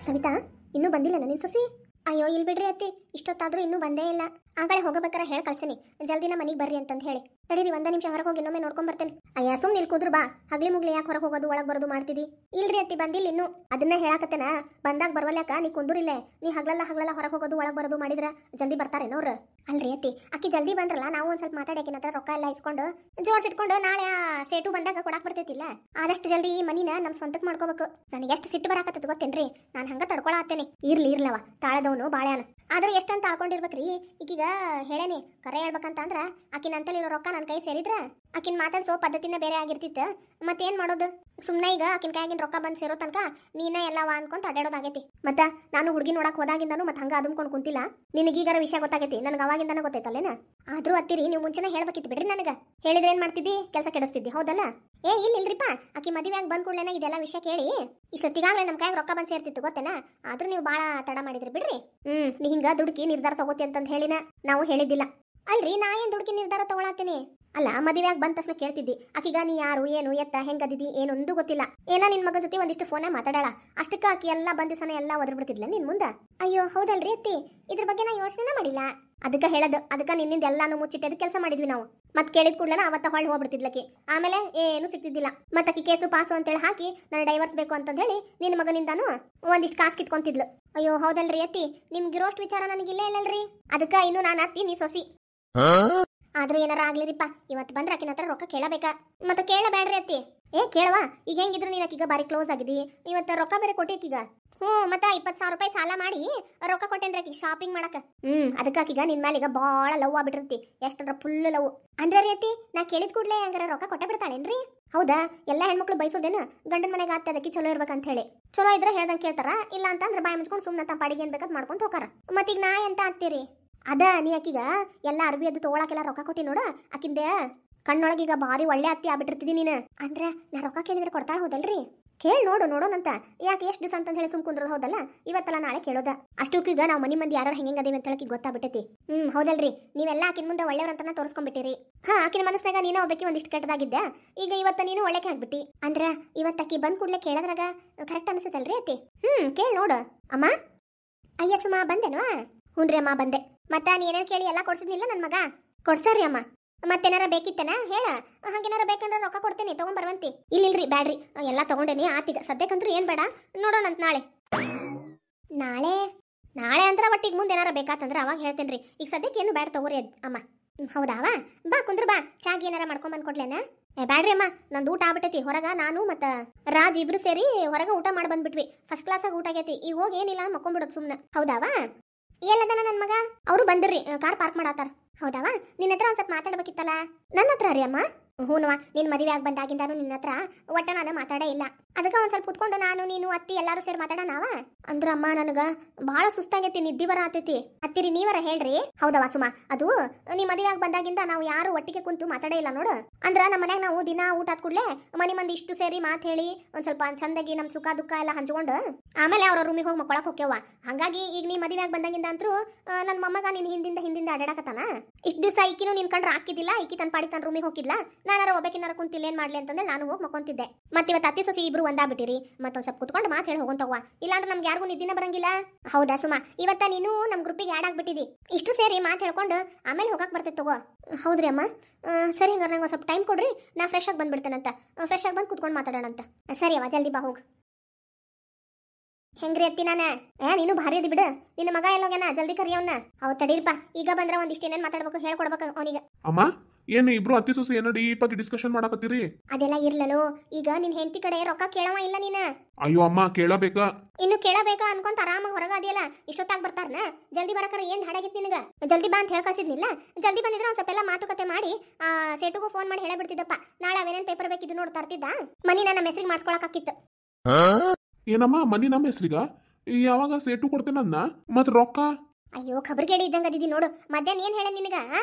ಸವಿತಾ ಇನ್ನೂ ಬಂದಿಲ್ಲ ನಿನ್ ಸೊಸಿ. ಅಯ್ಯೋ ಇಲ್ಲಿ ಬಿಡ್ರಿ ಅತ್ತಿ, ಇಷ್ಟೊತ್ತಾದ್ರೂ ಇನ್ನೂ ಬಂದೇ ಇಲ್ಲ. ಆಗಳೇ ಹೋಗಬೇಕಾರ ಹೇಳಿ ಕಳ್ಸಿನಿ, ಜಲ್ದಿನ ಮನೆಗೆ ಬರ್ರಿ ಅಂತಂದು ಹೇಳಿ. ತಡೀರಿ ಒಂದ ನಿಮಿಷ ಹೊರಗೆ ಹೋಗಿ ಇನ್ನೊಮ್ಮೆ ನೋಡ್ಕೊಂಡ್ ಬರ್ತೇನೆ. ಅಯ್ಯ ಸುಮ್ಮನೆ ಇಲ್ಲಿ ಕುದ್ರು ಬಾ, ಹಗ್ಲಿ ಮುಗ್ಲಿ ಯಾಕೆ ಹೊರಗೆ ಹೋಗೋದು ಒಳಗೆ ಬರೋದು ಮಾಡ್ತಿದಿ? ಇಲ್ರಿ ಅತ್ತಿ ಬಂದಿಲ್ಲ ಇನ್ನು. ಅದನ್ನ ಹೇಳಾಕತ್ತೇನ, ಬಂದಾಗ ಬರ್ವಲ್ಯಾಕ ನೀ ಕುಂದುರಿಲ್ಲೇ. ನೀ ಹಗ್ಲಲ್ಲ ಹೊರಗೆ ಹೋಗೋದು ಒಳಗೆ ಬರೋದು ಮಾಡಿದ್ರ ಜಲ್ದಿ ಬರ್ತಾರೇನೋರು? ಅಲ್ರಿ ಅತ್ತಿ, ಆಕಿ ಜಲ್ದಿ ಬಂದ್ರಲ್ಲ, ನಾವು ಒಂದ್ ಸ್ವಲ್ಪ ಮಾತಾಡಕಿನ ಹತ್ರ ರೊಕ್ಕ ಎಲ್ಲ ಇಸ್ಕೊಂಡು ಜೋಡ್ಸಿಟ್ಕೊಂಡು ನಾಳೆ ಸೇಟು ಬಂದಾಗ ಕೊಡಾಕ್ ಬರ್ತೈತಿಲ್ಲ. ಆದಷ್ಟು ಜಲ್ದಿ ಈ ಮನಿನ ನಮ್ ಸ್ವಂತಕ್ಕೆ ಮಾಡ್ಕೋಬೇಕು. ನನಗೆ ಎಷ್ಟು ಸಿಟ್ಟು ಬರಾಕತ್ತದ ಗೊತ್ತೇನ್ರಿ, ನಾನು ಹಂಗ ತಡ್ಕೊಳತ್ತೇನೆ. ಇರ್ಲವ ತಾಳದವನು ಬಾಳ್ಯಾನ. ಆದ್ರೂ ಎಷ್ಟಂತ ತಾಳ್ಕೊಂಡಿರ್ಬೇಕ್ರಿ. ಈಗೀಗ ಹೇಳೇನಿ, ಕರೆ ಹೇಳ್ಬೇಕಂತ ಅಂದ್ರ ಆಕಿನ ಅಂತಲಿರೋ ರೊಕ್ಕ ನನ್ನ ಕೈ ಸೇರಿದ್ರ ಆಕಿನ್ ಮಾತಾಡ್ಸೋ ಪದ್ಧತಿನ ಬೇರೆ ಆಗಿರ್ತಿತ್ತು. ಮತ್ತೇನ್ ಮಾಡೋದು? ಸುಮ್ಮನೆ ಈಗ ಆಕಿನ ಕೈಯಾಗಿನ ರೊಕ್ಕ ಬಂದು ಸೇರೋ ತನಕ ನೀನೇ ಎಲ್ಲವ ಅನ್ಕೊಂತ ಅಡ್ಡಾಡೋದಾಗೈತಿ. ಮತ್ತ ನಾನು ಹುಡುಗಿ ನೋಡಕ್ ಹೋದಾಗಿಂದಾನು ಮತ್ತೆ ಹಂಗ ಅದುಮ್ಕೊಂಡು ಕುಂತಿಲ್ಲ. ನಿನಗೀಗಾರ ವಿಷಯ ಗೊತ್ತಾಗೈತಿ, ನನಗೆ ಅವಾಗಿಂದಾನು ಗೊತ್ತೈತಲ್ಲೇನ. ಆದ್ರೂ ಅತ್ತಿರಿ ನೀವು ಮುಂಚೆನೇ ಹೇಳ್ಬೇಕಿತ್ತು ಬಿಡ್ರಿ. ನನಗ ಹೇಳಿದ್ರೆ ಏನ್ ಮಾಡ್ತಿದ್ದಿ? ಕೆಲಸ ಕೆಡಿಸ್ತಿದ್ದಿ ಹೌದಲ್ಲ? ಇಲ್ರಿಪ್ಪ, ಆಕಿ ಮದುವೆಯಾಗಿ ಬಂದ್ ಕೂಡಲೇನ ಇದೆಲ್ಲ ವಿಷಯ ಕೇಳಿ ಇಷ್ಟೊತ್ತಿಗಾಗಲೇ ನಮ್ಮ ಕೈಯಾಗ ರೊಕ್ಕ ಬಂದು ಸೇರ್ತಿತ್ತು ಗೊತ್ತೇನ. ಆದ್ರೂ ನೀವು ಬಾಳ ತಡ ಮಾಡಿದ್ರಿ ಬಿಡ್ರಿ. ನೀ ಹಿಂಗ ದುಡುಕಿ ನಿರ್ಧಾರ ತಗೋತಿ ಅಂತಂದು ಹೇಳಿನ ನಾವು ಹೇಳಿದ್ದಿಲ್ಲ. ಅಲ್ರಿ, ನಾ ಏನ್ ದುಡುಕಿ ನಿರ್ಧಾರ ತಗೊಳತ್ತೀನಿ? ಅಲ್ಲ, ಮದುವೆಯಾಗಿ ಬಂದ ತಕ್ಷಣ ಕೇಳ್ತಿದ್ದಿ ಆಕಿಗ ನೀ ಯಾರು ಏನು ಎತ್ತ ಹೆಂಗದಿದಿ ಏನೊಂದು ಗೊತ್ತಿಲ್ಲ. ಏನ ನಿನ್ ಮಗನ ಜೊತೆ ಒಂದಿಷ್ಟು ಫೋನೇ ಮಾತಾಡಾಳ, ಅಷ್ಟಕ್ಕ ಆಕಿ ಎಲ್ಲ ಬಂದಿಸನ ಎಲ್ಲ ಒದರ್ ಬಿಡ್ತಿದ್ಲ ನಿನ್ ಮುಂದ. ಅಯ್ಯೋ ಹೌದಲ್ರಿ ಅತ್ತಿ, ಇದ್ರ ಬಗ್ಗೆ ನಾ ಯೋಚನೆ ಮಾಡಿಲ್ಲ. ಅದಕ್ಕ ಹೇಳದು, ಅದಕ್ಕ ನಿನ್ನಿಂದ ಎಲ್ಲಾನು ಮುಚ್ಚಿಟ್ಟದ ಕೆಲಸ ಮಾಡಿದ್ವಿ ನಾವು. ಮತ್ ಕೇಳಿದ ಕೂಡಲೇ ಅವತ್ತ ಹೊಳ್ಳಿ ಹೋಗ್ಬಿಡ್ತಿದ್ಲಕಿ. ಆಮೇಲೆ ಏನು ಸಿಕ್ತಿದ್ದಿಲ್ಲ. ಮತ್ತ ಆಕಿ ಕೇಸು ಪಾಸು ಅಂತೇಳಿ ಹಾಕಿ ನಾನು ಡೈವರ್ಸ್ ಬೇಕು ಅಂತ ಹೇಳಿ ನಿನ್ನ ಮಗನಿಂದಾನು ಒಂದಿಷ್ಟು ಕಾಸು ಕಿತ್ಕೊಂತಿದ್ಲು. ಅಯ್ಯೋ ಹೌದಲ್ರಿ ಅತ್ತಿ, ನಿಮ್ಗಿರೋಷ್ಟು ವಿಚಾರ ನನಗಿಲ್ಲೇ ಇಲ್ಲಲ್ರಿ. ಅದಕ್ಕ ಇನ್ನು ನಾನು ಅತ್ತಿ ನೀ ಸೊಸಿ. ಆದ್ರೂ ಏನಾರ ಆಗ್ಲಿರಿಪ್ಪ, ಇವತ್ತು ಬಂದ್ರ ಆಕಿನ ಹತ್ರ ರೊಕ್ಕ ಕೇಳಬೇಕಾ? ಮತ್ತೆ ಕೇಳಬೇಡ್ರಿ ಅತ್ತಿ. ಕೇಳವಾ? ಈಗ ಹೆಂಗಿದ್ರು ನೀನ್ ಆಕಿಗ ಬಾರಿ ಕ್ಲೋಸ್ ಆಗಿದಿ, ಇವತ್ತ ರೊಕ್ಕ ಬೇರೆ ಕೊಟ್ಟಿಕೀಗ. ಮತ್ತ 20,000 ರೂಪಾಯಿ ಸಾಲ ಮಾಡಿ ರೊಕ್ಕ ಕೊಟ್ಟೇನ್ರಿ ಆಕಿಗೆ ಶಾಪಿಂಗ್ ಮಾಡಕ. ಅದಕ್ಕ ಆಕಿಗ ನಿನ್ ಮೇಲೆ ಈಗ ಬಾಳ ಲವ್ ಆಗ್ಬಿಟ್ಟಿರ್ತಿ, ಎಷ್ಟರ ಫುಲ್ ಲವ್. ಅಂದ್ರೆ ರೀ ಅತ್ತಿ, ನಾ ಕೇಳಿದ ಕೂಡ್ಲೆ ಹಂಗಾರ ರೊಕ್ಕ ಕೊಟ್ಟ ಬಿಡ್ತಾಳೇನ್ರಿ? ಹೌದಾ? ಎಲ್ಲಾ ಹೆಣ್ಮಕ್ಳು ಬಯಸೋದೇನು ಗಂಡನ ಮನೆಗೆ ಆಗ್ತದಕ್ಕೆ ಚಲೋ ಇರ್ಬೇಕಂತ ಹೇಳಿ. ಚಲೋ ಇದ್ರೆ ಹೇಳ್ದಂಗೆ ಕೇಳ್ತಾರ, ಇಲ್ಲ ಅಂತಂದ್ರೆ ಬಾಯಿ ಮುಚ್ಕೊಂಡು ಸುಮ್ಮನೆ ತಮ್ಮ ಪಾಡಿಗೆ ಏನ್ ಬೇಕಂತ ಮಾಡ್ಕೊಂತ ಹೋಗಾರ. ಮತ್ತೀಗ ನಾ ಎಂತ ಅಂತೀರಿ? ಅದ ನೀ ಆಕಿಗ ಎಲ್ಲ ಅರ್ಬಿ ಅದು ತಗೊಳಕೆಲ್ಲ ರೊಕ್ಕ ಕೊಟ್ಟಿ ನೋಡ, ಆಕಿಂದ ಕಣ್ಣೊಳಗೀಗ ಭಾರಿ ಒಳ್ಳೆ ಅತ್ತಿ ಆಗ್ಬಿಟ್ಟಿರ್ತಿದಿ ನೀನು. ಅಂದ್ರ ನಾ ರೊಕ್ಕ ಕೇಳಿದ್ರೆ ಕೊಡ್ತಾಳ ಹೌದಲ್ರಿ? ಕೇಳಿ ನೋಡೋಣಂತ. ಯಾಕೆ ಎಷ್ಟು ದಿವಸ ಅಂತ ಹೇಳಿ ಸುಮ್ ಕುಂದ್ರದ ಹೌದಲ್ಲ, ಇವತ್ತಲ್ಲ ನಾಳೆ ಕೇಳೋದ. ಅಷ್ಟಕ್ಕೀಗ ನಾವು ಮನಿ ಮಂದಿ ಯಾರು ಹೆಂಗೆ ಅದೇವಿ ಅಂತ ಹೇಳಕ್ಕೆ ಗೊತ್ತಾಗ್ಬಿಟ್ಟೈತಿ. ಹೌದಲ್ರಿ, ನೀವೆಲ್ಲ ಆಕಿನ ಮುಂದೆ ಒಳ್ಳೆಯವ್ರಂತನ ತೋರಿಸ್ಕೊಂಡ್ಬಿಟ್ಟಿರಿ. ಆಕಿನ ಮನಸ್ನಾಗ ನೀನು ಒಬ್ಬಕ್ಕೆ ಒಂದಿಷ್ಟು ಕೆಟ್ಟದಾಗಿದ್ದೆ, ಈಗ ಇವತ್ತ ನೀನು ಒಳ್ಳೆಕೆ ಆಗ್ಬಿಟ್ಟಿ. ಅಂದ್ರ ಇವತ್ತಾಕಿ ಬಂದ್ ಕೂಡ್ಲೆ ಕೇಳದ್ರಾಗ ಕರೆಕ್ಟ್ ಅನ್ಸುತ್ತಲ್ರಿ ಅತ್ತಿ? ಕೇಳಿ ನೋಡು. ಅಮ್ಮ, ಅಯ್ಯ ಸುಮಾ ಬಂದೇನು? ಹ್ಞೂನ್ರಿ ಅಮ್ಮ ಬಂದೆ. ಮತ್ತ ನೀನೇನು ಕೇಳಿ ಎಲ್ಲ ಕೊಡ್ಸಿದ್ನಿಲ್ಲ ನನ್ನ ಮಗ? ಕೊಡ್ಸಾರಿ ಅಮ್ಮ. ಮತ್ತೇನಾರ ಬೇಕಿತ್ತನ ಹೇಳ, ಹಂಗೇನಾರ ಬೇಕಂದ್ರೆ ರೊಕ್ಕ ಕೊಡ್ತೇನೆ, ತಗೊಂಡ್ಬರ್ವಂತಿ. ಇಲ್ಲಿಲ್ರಿ ಬ್ಯಾಡ್ರಿ, ಎಲ್ಲ ತಗೊಂಡೇನಿ ಆತೀಗ. ಸದ್ಯಕ್ಕಂತೂ ಏನ್ ಬೇಡ, ನೋಡೋಣಂತ ನಾಳೆ. ನಾಳೆ ನಾಳೆ ಅಂದ್ರೆ ಒಟ್ಟಿಗೆ ಮುಂದೆ ಏನಾರ ಬೇಕಾತಂದ್ರೆ ಅವಾಗ ಹೇಳ್ತೇನ್ರಿ. ಈಗ ಸದ್ಯಕ್ಕೆ ಏನು ಬ್ಯಾಡ ತಗೋರಿ ಅಮ್ಮ. ಹೌದಾವ? ಬಾ ಕುಂದ್ರು ಬಾ, ಚಾಗಿ ಏನಾರ ಮಾಡ್ಕೊಂಡ್ ಬಂದ್ಕೊಡ್ಲೇನ? ಬ್ಯಾಡ್ರಿ ಅಮ್ಮ, ನಂದು ಊಟ ಆಗ್ಬಿಟ್ಟೈತಿ. ಹೊರಗ ನಾನು ಮತ್ತ ರಾಜ್ ಇಬ್ರು ಸೇರಿ ಹೊರಗ ಊಟ ಮಾಡಿ ಬಂದ್ಬಿಟ್ವಿ. ಫಸ್ಟ್ ಕ್ಲಾಸಾಗ ಊಟ ಆಗೈತಿ. ಈಗ ಹೋಗಿ ಏನಿಲ್ಲ ಮಕ್ಕೊಂಡ್ಬಿಡೋದು ಸುಮ್ಮನೆ. ಹೌದಾವ? ಎಲ್ಲದನ ನನ್ನ ಮಗ? ಅವರು ಬಂದಿರ್ರಿ, ಕಾರ್ ಪಾರ್ಕ್ ಮಾಡತ್ತಾರ. ಹೌದಾವ? ನಿನ್ನ ಹತ್ರ ಒಂದ್ ಸ್ವಲ್ಪ ಮಾತಾಡ್ಬೇಕಿತ್ತಲ್ಲ. ನನ್ನ ಹತ್ರ ರೀ ಅಮ್ಮ? ಹೂನವಾ, ನಿನ್ ಮದುವೆ ಆಗಿ ಬಂದಾಗಿಂದಾನು ನಿನ್ನ ಹತ್ರ ಒಟ್ಟ ನಾನು ಮಾತಾಡೇ ಇಲ್ಲ. ಅದಕ್ಕೆ ಒಂದ್ ಸ್ವಲ್ಪ ಕುತ್ಕೊಂಡು ನಾನು ನೀನು ಅತ್ತಿ ಎಲ್ಲಾರು ಸೇರಿ ಮಾತಾಡೋಣವ. ಅಂದ್ರ ಅಮ್ಮ, ನನಗ ಬಹಳ ಸುಸ್ತಾಗೈತಿ, ನಿದ್ದಿ ಬರ ಆತೈತಿ. ಅತ್ತಿರಿ ನೀವರ ಹೇಳ್ರಿ. ಹೌದವ ಸುಮಾ, ಅದು ನೀ ಮದುವೆ ಆಗಿ ಬಂದಾಗಿಂದ ನಾವು ಯಾರು ಒಟ್ಟಿಗೆ ಕುಂತು ಮಾತಾಡೇ ಇಲ್ಲ ನೋಡು. ಅಂದ್ರ ನಮ್ಮ ಮನ್ಯಾಗ ನಾವು ದಿನ ಊಟ ಆದ ಕೂಡಲೇ ಮನಿ ಮಂದಿ ಇಷ್ಟು ಸೇರಿ ಮಾತು ಹೇಳಿ ಒಂದ್ ಸ್ವಲ್ಪ ಚಂದಾಗಿ ನಮ್ ಸುಖ ದುಃಖ ಎಲ್ಲ ಹಂಚ್ಕೊಂಡು ಆಮೇಲೆ ಅವ್ರ ರೂಮಿಗೆ ಹೋಗಿ ಮಕ್ಕೊಳಕ್ ಹೋಗ್ಯವ. ಹಂಗಾಗಿ ಈಗ ನೀ ಮದುವೆ ಆಗಿ ಬಂದಾಗಿಂದ ಅಂತೂ ನನ್ನ ಮೊಮ್ಮಗ ನಿನ್ ಹಿಂದಿಂದ ಅಡ್ಯಾಡಕತ್ತಾನ. ಇಷ್ಟು ದಿವಸ ಈಕಿನೂ ನಿನ್ ಕಂಡ್ರೆ ಹಾಕಿದ್ದಿಲ್ಲ, ಈಕಿ ತನ್ನ ಪಾಡಿ ತನ್ನ ರೂಮಿಗೆ ಹೋಗಿದ್ಲ. ನಾನಾರ ಒಬ್ಬಕಿನಾರ ಕುಂತಿಲ್ಲ ಏನ್ ಮಾಡ್ಲಿ ಅಂತಂದ್ರೆ ನಾನು ಹೋಗಿ ಮಕ್ಕೊಂತಿದ್ದೆ. ಮತ್ತೆ ಇವತ್ತು ಅತ್ತಿ ಸೊಸಿ ಇಬ್ರು ಒಂದಾಗ್ಬಿಟ್ಟಿರಿ. ಮತ್ತೊಂದ್ ಸ್ವಲ್ಪ ಕುತ್ಕೊಂಡು ಮಾತು ಹೇಳಿ ಹೋಗೋಂತವ್ವ, ಇಲ್ಲಾಂದ್ರೆ ನಮ್ಗೆ ಯಾರಿಗೂ ನಿದ್ದಿನ ಬರಂಗಿಲ್ಲ. ಹೌದಾ ಸುಮಾ? ಇವತ್ತ ನೀನು ನಮ್ ಗ್ರೂಪಿಗೆ ಆ್ಯಡ್ ಆಗ್ಬಿಟ್ಟಿದಿ. ಇಷ್ಟು ಸೇರಿ ಮಾತು ಹೇಳ್ಕೊಂಡು ಆಮೇಲೆ ಹೋಗಕ್ ಬರ್ತೈತೆ ತಗೋ. ಹೌದ್ರಿ ಅಮ್ಮ? ಸರಿ, ಹಂಗಾರೆ ನಂಗೆ ಸ್ವಲ್ಪ ಟೈಮ್ ಕೊಡ್ರಿ, ನಾ ಫ್ರೆಶ್ ಆಗಿ ಬಂದ್ಬಿಡ್ತೇನಂತ. ಫ್ರೆಶ್ ಆಗಿ ಬಂದು ಕುತ್ಕೊಂಡು ಮಾತಾಡೋಣಂತ. ಸರಿ ಅವ, ಜಲ್ದಿ ಬಾ ಹೋಗ್. ಹೆಂಗ್ರಿ ಅತ್ತಿ ನಾನ? ನೀನು ಭಾರಿ ಅದಿ ಬಿಡು. ನಿನ್ನ ಮಗ ಎಲ್ಲೋಗ್ಯಾನ? ಜಲ್ದಿ ಕರಿಯವನ್ನ. ಹೌದ್ ತಡೀರ್ಪ, ಈಗ ಬಂದ್ರ ಒಂದಿಷ್ಟು ಏನೇನ್ ಮಾತಾಡ್ಬೇಕು ಹೇಳ್ಕೊಡ್ಬೇಕು ಅವನಿಗೆ. ಅಮ್ಮ, ಏನು ಇಬ್ರು ಅತ್ತಿ ಸೊಸೆ ಏನೋ ಡೀಪಾಗಿ ಡಿಸ್ಕಷನ್ ಮಾಡಕತ್ತೀರಿ? ಅದೆಲ್ಲ ಇರ್ಲಲು, ಈಗ ನಿನ್ ಹೆಂಡತಿ ಕಡೆ ರೊಕ್ಕ ಕೇಳವ ಇಲ್ಲ ನೀನ? ಅಯ್ಯೋ ಅಮ್ಮ, ಕೇಳಬೇಕಾ? ಇನ್ನು ಕೇಳಬೇಕಾ ಅನ್ಕೊಂತ ಆರಾಮಾಗಿ ಹೊರಗ ಅದಿಯಲ್ಲ. ಇಷ್ಟೊತ್ತಾಗ ಬರ್ತಾರನ? ಜಲ್ದಿ ಬರಕರ ಏನ್ ಹಾಡಾಗಿತ್ತು ನಿನಗ? ಜಲ್ದಿ ಬಾ ಅಂತ ಹೇಳ್ಕಸಿದ್ನಿಲ್ಲ. ಜಲ್ದಿ ಬಂದಿದ್ರೆ ಒಂದ್ ಸ್ವಲ್ಪ ಎಲ್ಲ ಮಾತುಕತೆ ಮಾಡಿ ಸೇಟುಗೂ ಫೋನ್ ಮಾಡಿ ಹೇಳಬಿಡ್ತಿದ್ದಪ್ಪ. ನಾಳೆ ಅವೇನೇನ್ ಪೇಪರ್ ಬೇಕಿದ್ದು ನೋಡಿ ತರ್ತಿದ್ದ. ಮನಿ ನನ್ನ ಮೆಸೇಜ್ ಮಾಡ್ಸ್ಕೊಳಕಾಕಿತ್ತು. ಏನಮ್ಮ, ಮನಿ ನಮ್ಮ ಹೆಸ್ರಿಗ? ಯಾವಾಗ ಸೇಟು ಕೊಡ್ತೇನನ್ನ? ಮತ್ ರೊಕ್ಕ? ಅಯ್ಯೋ ಖಬರ್ಗೇಡಿ ಇದ್ದಂಗ ಅದಿದಿ ನೋಡು. ಮಧ್ಯಾಹ್ನ ಏನ್ ಹೇಳ ನಿನಗ?